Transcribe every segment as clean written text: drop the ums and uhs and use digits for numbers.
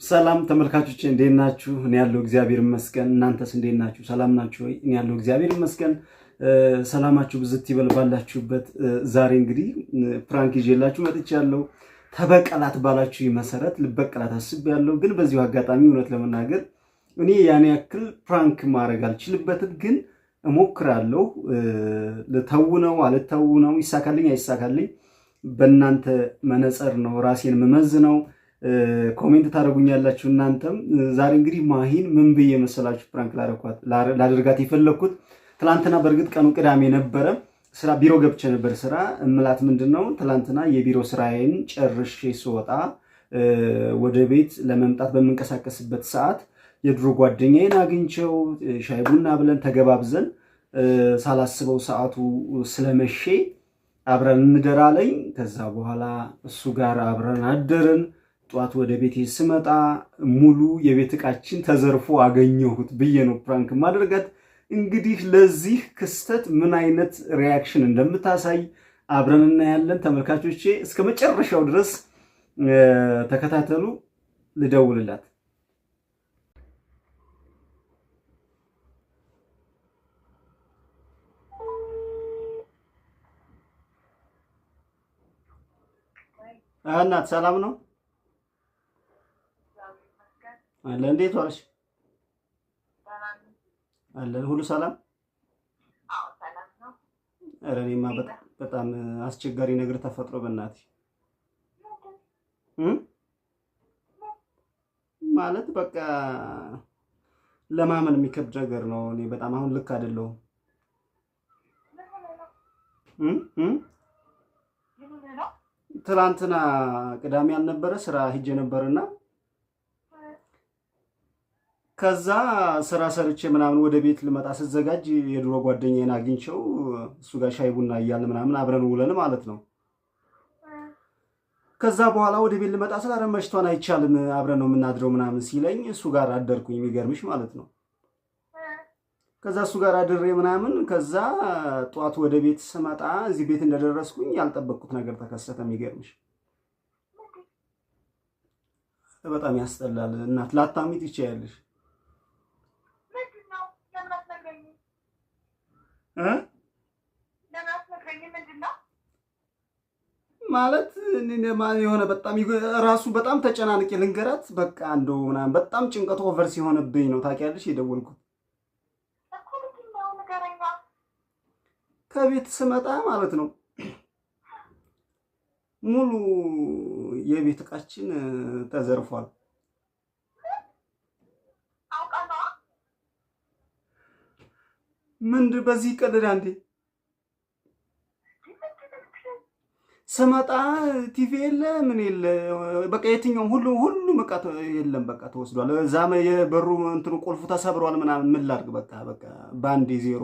ሰላም ተመልካቾች እንዴት ናችሁ? እኔ ያለው እግዚአብሔር ይመስገን። እናንተስ እንዴት ናችሁ? ሰላም ናችሁ ወይ? እኔ ያለው እግዚአብሔር ይመስገን። ሰላማችሁ ብዝት ይበል ባላችሁበት። ዛሬ እንግዲህ ፕራንክ ይዤላችሁ መጥቻለሁ። ተበቀላት ባላችሁ መሰረት ልበቀላት አስቤያለሁ። ግን በዚሁ አጋጣሚ እውነት ለመናገር እኔ ያን ያክል ፕራንክ ማድረግ አልችልበትም፣ ግን እሞክራለሁ። ልተውነው አልተውነው፣ ይሳካልኝ አይሳካልኝ በእናንተ መነጽር ነው ራሴን መመዝነው። ኮሜንት ታደርጉኛላችሁ እናንተም። ዛሬ እንግዲህ ማሂን ምን ብዬ መሰላችሁ ፕራንክ ላደርጋት የፈለኩት። ትላንትና በእርግጥ ቀኑ ቅዳሜ ነበረ፣ ስራ ቢሮ ገብቼ ነበር። ስራ እምላት ምንድነው ትላንትና የቢሮ ስራዬን ጨርሼ ስወጣ ወደ ቤት ለመምጣት በምንቀሳቀስበት ሰዓት የድሮ ጓደኛዬን አግኝቼው ሻይ ቡና ብለን ተገባብዘን ሳላስበው ሰዓቱ ስለመሼ አብረን እንደራለኝ። ከዛ በኋላ እሱ ጋር አብረን አደርን። ጧት ወደ ቤቴ ስመጣ ሙሉ የቤት ዕቃችን ተዘርፎ አገኘሁት ብዬ ነው ፕራንክ ማድረጋት። እንግዲህ ለዚህ ክስተት ምን አይነት ሪያክሽን እንደምታሳይ አብረን እናያለን። ተመልካቾቼ እስከ መጨረሻው ድረስ ተከታተሉ። ልደውልላት። እናት ሰላም ነው አለ። እንዴት ዋልሽ? አለን ሁሉ ሰላም? አዎ ሰላም ነው። ኧረ እኔማ በጣም አስቸጋሪ ነገር ተፈጥሮ በእናትሽ ማለት በቃ ለማመን የሚከብድ ነገር ነው። እኔ በጣም አሁን ልክ አይደለሁም። ትላንትና ቅዳሜ አልነበረ ስራ ሂጄ ነበርና ከዛ ስራ ሰርቼ ምናምን ወደ ቤት ልመጣ ስዘጋጅ የድሮ ጓደኛዬን አግኝቼው እሱ ጋር ሻይ ቡና እያልን ምናምን አብረን ውለን ማለት ነው። ከዛ በኋላ ወደ ቤት ልመጣ ስላረ መሽቷን አይቻልም አብረን ነው የምናድረው ምናምን ሲለኝ እሱ ጋር አደርኩኝ። የሚገርምሽ ማለት ነው። ከዛ እሱ ጋር አድሬ ምናምን ከዛ ጧት ወደ ቤት ስመጣ እዚህ ቤት እንደደረስኩኝ ያልጠበቅኩት ነገር ተከሰተ። የሚገርምሽ በጣም ያስጠላል። እናት ላታሚት ይቻያለሽ ማለት የሆነ በጣም ራሱ በጣም ተጨናንቄ ልንገራት በቃ እንደው ምናምን በጣም ጭንቀቱ ኦቨር ሲሆንብኝ ነው ታውቂያለሽ የደወልኩት። ከቤት ስመጣ ማለት ነው ሙሉ የቤት ዕቃችን ተዘርፏል። ምንድን በዚህ ቀደዳ እንዴ? ስመጣ ቲቪ የለ ምን የለ በቃ የትኛውም ሁሉም ዕቃ የለም በቃ ተወስዷል። ዛመ የበሩ እንትኑ ቁልፉ ተሰብሯል ምናምን ምን ላድርግ በቃ ባንዴ ዜሮ።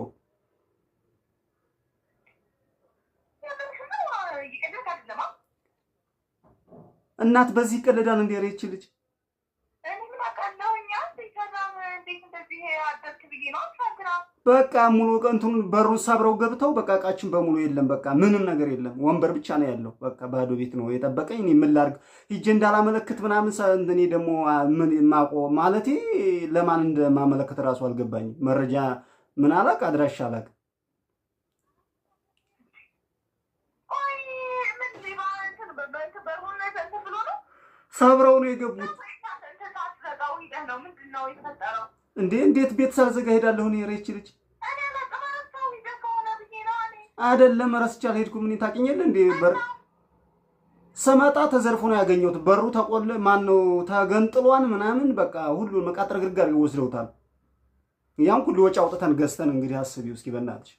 እናት በዚህ ቀደዳን እንዴ ሬች ልጅ በቃ ሙሉ ቀንቱን በሩን ሰብረው ገብተው በቃ ዕቃችን በሙሉ የለም። በቃ ምንም ነገር የለም። ወንበር ብቻ ነው ያለው። በቃ ባዶ ቤት ነው የጠበቀኝ። እኔ ምን ላድርግ ሂጄ እንዳላመለክት ምናምን እኔ ደግሞ ምን ማቆ ማለቴ ለማን እንደማመለክት እራሱ አልገባኝም። መረጃ ምን አላቅ አድራሻ አላቅ። ሰብረው ነው የገቡት። እንዴ እንዴት ቤት ሳልዘጋ ሄዳለሁ? እኔ ሬች ልጅ አይደለም ረስቼ አልሄድኩም። ምን ታውቂኛለህ እንዴ በር ስመጣ ተዘርፎ ነው ያገኘሁት። በሩ ተቆለ ማን ነው ተገንጥሏን ምናምን በቃ ሁሉን መቃጠር ግርጋር ይወስደውታል። ያን ሁሉ ወጪ አውጥተን ገዝተን እንግዲህ አስቢው እስኪ በእናትሽ።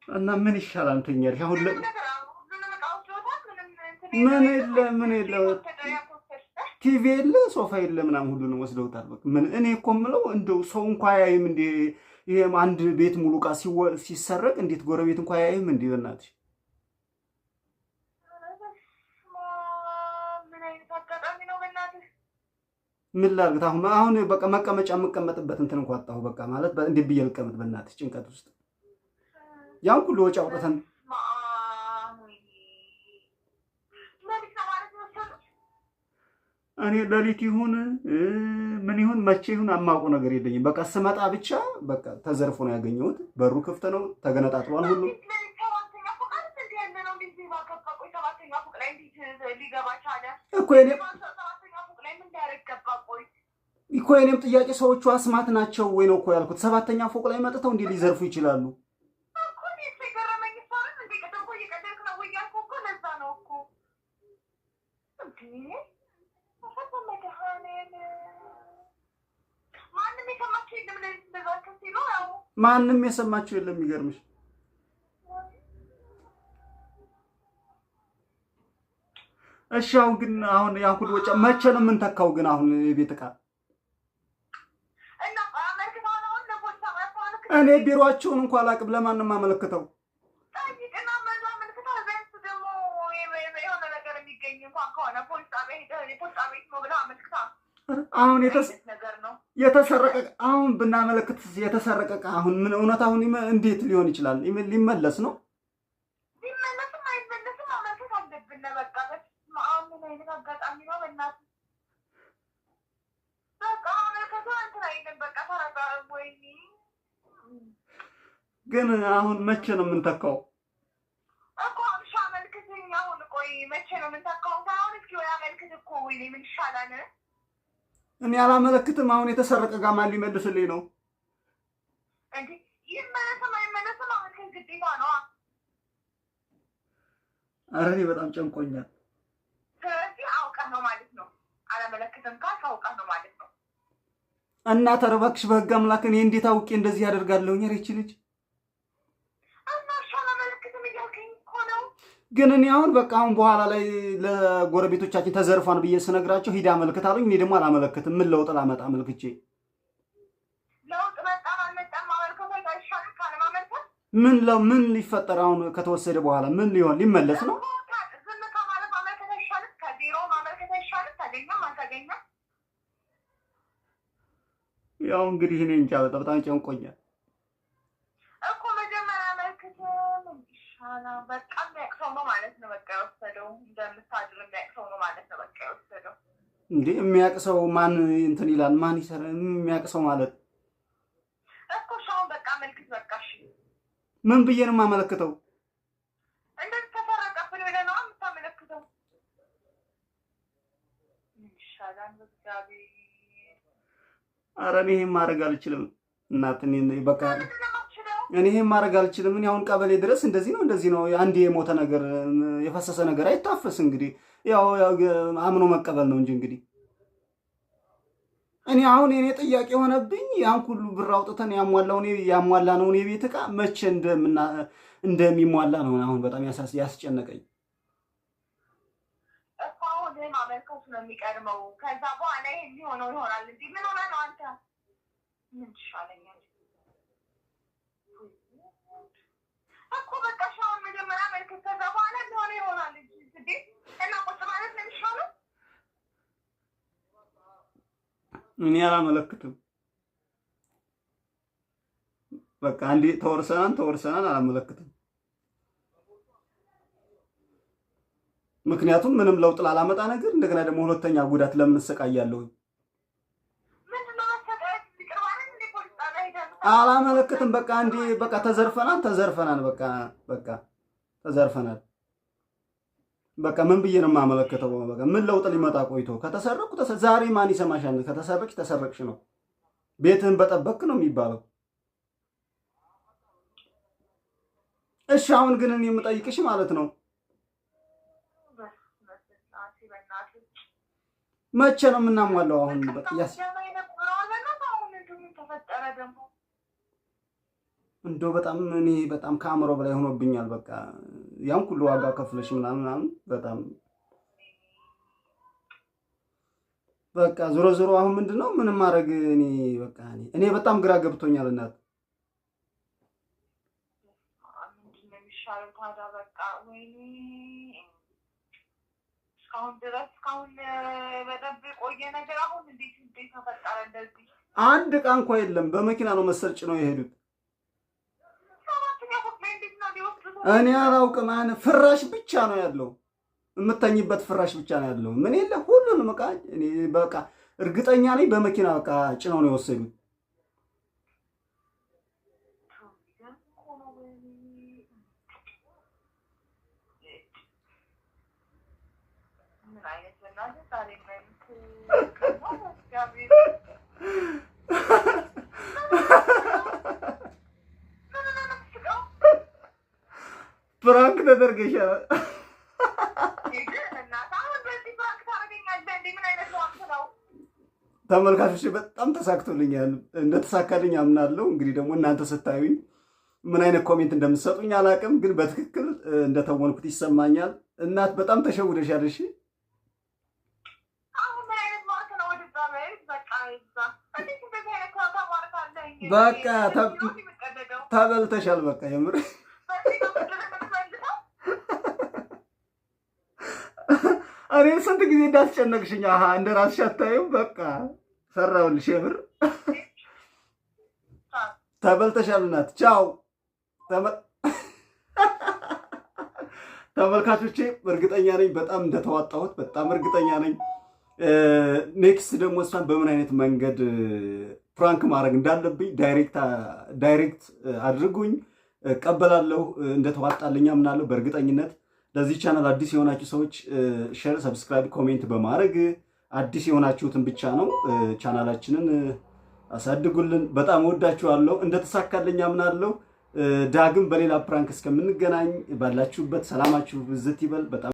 እና ምን ይሻላል ትኛለሽ? አሁን ምን የለ ቲቪ የለ ሶፋ የለ ምናምን ሁሉንም ወስደውታል። በቃ ምን እኔ እኮ የምለው እንደው ሰው እንኳን ያይም እንዴ? ይሄ አንድ ቤት ሙሉ ዕቃ ሲሰረቅ እንዴት ጎረቤት እንኳን ያይም እንዴ? በእናትሽ ምን ላድርግ? አሁን በቃ መቀመጫ የምቀመጥበት እንትን እንኳን አጣሁ። በቃ ማለት እንዴት ብዬ ልቀመጥ? በእናትሽ ጭንቀት ውስጥ ያን ሁሉ ወጪ አውጥተን እኔ ሌሊት ይሁን ምን ይሁን መቼ ይሁን አማውቀው ነገር የለኝም። በቃ ስመጣ ብቻ በቃ ተዘርፎ ነው ያገኘሁት። በሩ ክፍት ነው፣ ተገነጣጥሏል ሁሉ እኮ የኔም ጥያቄ ሰዎቹ አስማት ናቸው ወይ ነው እኮ ያልኩት። 7ኛ ፎቅ ላይ መጥተው እንዴት ሊዘርፉ ይችላሉ? ማንም የሰማቸው የለም። የሚገርምሽ እሺ፣ አሁን ያ ሁሉ ወጪ መቼ ነው የምንተካው? ግን አሁን የቤት ዕቃ እኔ ቢሮአቸውን እንኳን አላውቅም። ለማን ነው የማመለክተው? አሁን የተሰረቀ አሁን ብናመለክት የተሰረቀ አሁን ምን እውነት አሁን እንዴት ሊሆን ይችላል? ሊመለስ ነው? ሊመለስም አይመለስም ማመልከት አለብን። በቃ ምን አይነት አጋጣሚ ነው? በእናትህ በቃ አመልከቱ እንትን አይደለም። በቃ ተረጋ። ወይኔ ግን አሁን መቼ ነው የምንተካው? እኮ አምሻ አመልክትኝ። አሁን ቆይ መቼ ነው የምንተካው? አሁን እስኪ ወይ አመልክት እኮ። ወይኔ ምን ይሻላል? እኔ አላመለክትም። አሁን የተሰረቀ ጋር ማን ሊመልስልኝ ነው? እንዴ ይመለስም አይመለስም አመልከት ግዴታ ነው። ኧረ እኔ በጣም ጨንቆኛል። ስለዚህ አውቀህ ነው ማለት ነው። አላመለክትም ካልክ አውቀህ ነው ማለት ነው። እና ተረባክሽ በህግ አምላክ እኔ እንዴት አውቄ እንደዚህ ያደርጋለሁ? ኧረ ልጅ ግን እኔ አሁን በቃ አሁን በኋላ ላይ ለጎረቤቶቻችን ተዘርፏን ብዬ ስነግራቸው ሂድ አመልክት አሉኝ። እኔ ደግሞ አላመለክትም። ምን ለውጥ ላመጣ አመልክቼ? ለውጥ መጣም አልመጣም ማመልከት አይሻልም? ካለማመልከት ምን ሊፈጠር አሁን ከተወሰደ በኋላ ምን ሊሆን ሊመለስ ነው? ዝም ከማለት ማመልከት አይሻልም? ከዜሮ ማመልከት አይሻልም? ታገኘም አልታገኘም ያው እንግዲህ እኔ እንጃ በጣም ጨንቆኛል እኮ። መጀመሪያ አመልክት ምን ይሻላል? በቃ የሚያቅሰው ነው ማለት ነው። በቃ የወሰደው እንደምታድር የሚያቅሰው ነው ማለት ነው። በቃ የወሰደው እንዴ የሚያቅሰው ማን እንትን ይላል? ማን ይሰራ? የሚያቅሰው ማለት እኮ ሻውን በቃ አመልክት። በቃ እሺ ምን ብዬ ነው የማመለክተው? እንደዚህ ተሰረቀብን ብለህ ነው የምታመለክተው? ምን ይሻላል? እግዚአብሔር ኧረ እኔ ይሄን ማድረግ አልችልም እናት። በቃ እኔ ይሄን ማድረግ አልችልም። እኔ አሁን ቀበሌ ድረስ እንደዚህ ነው አንድ የሞተ ነገር የፈሰሰ ነገር አይታፈስ። እንግዲህ ያው አምኖ መቀበል ነው እንጂ እንግዲህ እኔ አሁን የኔ ጥያቄ የሆነብኝ ያን ሁሉ ብር አውጥተን ያሟላ ነው የቤት ዕቃ መቼ እንደሚሟላ ነው አሁን በጣም ያስጨነቀኝ። ማመልከቱ ነው የሚቀድመው። ከዛ በኋላ ይሄ የሚሆነው ይሆናል እንጂ ምን ሆነ ነው አንተ? ምን ይሻለኛል እኮ በቃ ሻውን መጀመሪያ አመልክት። ከዛ በኋላ የሚሆነው ይሆናል እንጂ እና ቁጭ ማለት ነው የሚሻለው። እኔ አላመለክትም። በቃ አንዴ ተወርሰናል አላመለክትም። ምክንያቱም ምንም ለውጥ ላላመጣ ነገር እንደገና ደግሞ ሁለተኛ ጉዳት ለምን እሰቃያለሁ? አላመለክትም። በቃ አንዴ በቃ ተዘርፈናል። በቃ ተዘርፈናል። በቃ ምን ብዬ ነው የማመለክተው? በቃ ምን ለውጥ ሊመጣ ቆይቶ ከተሰረኩ ዛሬ ማን ይሰማሻል? ተሰረቅሽ ነው ቤትህን በጠበቅ ነው የሚባለው። እሺ አሁን ግን እኔ የምጠይቅሽ ማለት ነው መቼ ነው የምናሟላው? አሁን በቃ እንደው በጣም ከአእምሮ በላይ ሆኖብኛል። በቃ ያን ሁሉ ዋጋ ከፍለሽ ምናምን በጣም በቃ ዞሮ አሁን ምንድነው ምንም ማድረግ እኔ በጣም ግራ ገብቶኛል እናት። እስካሁን ድረስ በደንብ የቆየ ነገር አሁን እንዴት ተፈጠረ እንደዚህ? አንድ ዕቃ እንኳ የለም። በመኪና ነው መሰል ጭነው የሄዱት። እኔ አላውቅም። ፍራሽ ብቻ ነው ያለው፣ የምተኝበት ፍራሽ ብቻ ነው ያለው። ምን የለ ሁሉንም ዕቃ እኔ በቃ እርግጠኛ ነኝ በመኪና ዕቃ ጭነው ነው የወሰዱት። ፍራንክ ተደርገሻል። ተመልካቾች በጣም ተሳክቶልኛል። እንደተሳካልኝ አምናለሁ። እንግዲህ ደግሞ እናንተ ስታዩኝ ምን አይነት ኮሜንት እንደምትሰጡኝ አላውቅም፣ ግን በትክክል እንደተወንኩት ይሰማኛል። እናት በጣም ተሸውደሻል። እሺ በቃ ተበልተሻል። በቃ የምር እኔ ስንት ጊዜ እንዳስጨነቅሽኝ እንደ ራስሽ አታዩም። በቃ ሰራሁልሽ። የምር ተበልተሻል እናት። ቻው ተመልካቾቼ። እርግጠኛ ነኝ በጣም እንደተዋጣሁት፣ በጣም እርግጠኛ ነኝ። ኔክስት ደግሞ እሷን በምን አይነት መንገድ ፕራንክ ማድረግ እንዳለብኝ ዳይሬክት አድርጉኝ፣ እቀበላለሁ። እንደተዋጣልኝ አምናለሁ በእርግጠኝነት። ለዚህ ቻናል አዲስ የሆናችሁ ሰዎች ሼር፣ ሰብስክራይብ፣ ኮሜንት በማድረግ አዲስ የሆናችሁትን ብቻ ነው ቻናላችንን አሳድጉልን። በጣም ወዳችኋለሁ። እንደተሳካልኝ አምናለሁ። ዳግም በሌላ ፕራንክ እስከምንገናኝ ባላችሁበት ሰላማችሁ ብዝት ይበል። በጣም